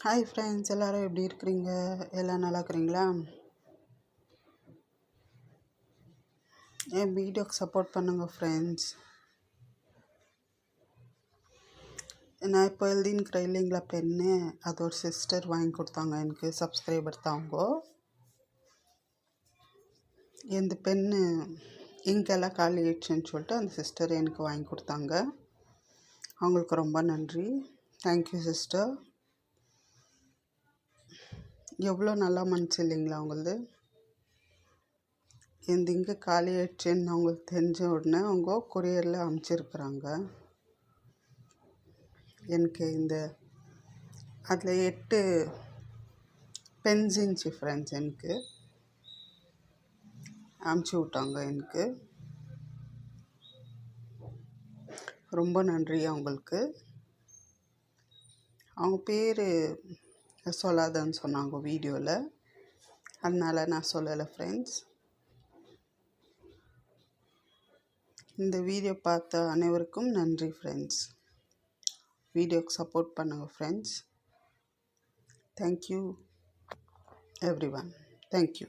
Hi friends, எல்லோரும் எப்படி இருக்கிறீங்க? எல்லாம் நல்லா இருக்கிறீங்களா? என் வீடியோக்கு சப்போர்ட் பண்ணுங்கள் ஃப்ரெண்ட்ஸ். நான் இப்போ எழுதின்னுக்கிற இல்லைங்களா பென்னு, அது ஒரு சிஸ்டர் வாங்கி கொடுத்தாங்க எனக்கு, சப்ஸ்கிரைபர் தாங்க. இந்த பென்னு இங்கெல்லாம் காலி ஆயிடுச்சுன்னு சொல்லிட்டு அந்த சிஸ்டர் எனக்கு வாங்கி கொடுத்தாங்க. அவங்களுக்கு ரொம்ப நன்றி. Thank you sister. எவ்வளோ நல்லா மனசு இல்லைங்களா அவங்களது. இந்த இங்கே காலி ஆயிடுச்சுன்னு அவங்களுக்கு தெரிஞ்ச உடனே அவங்க கொரியரில் அனுப்பிச்சிருக்குறாங்க எனக்கு. அதில் 8 பென்ஸ் இருந்துச்சு ஃப்ரெண்ட்ஸ், எனக்கு அனுப்பிச்சி விட்டாங்க. எனக்கு ரொம்ப நன்றி அவங்களுக்கு. அவங்க பேர் சொல்லாதன்னு சொன்னாங்க வீடியோவில், அதனால் நான் சொல்லலை ஃப்ரெண்ட்ஸ். இந்த வீடியோ பார்த்த அனைவருக்கும் நன்றி ஃப்ரெண்ட்ஸ். வீடியோக்கு சப்போர்ட் பண்ணுங்கள் friends. Thank you every one. Thank you.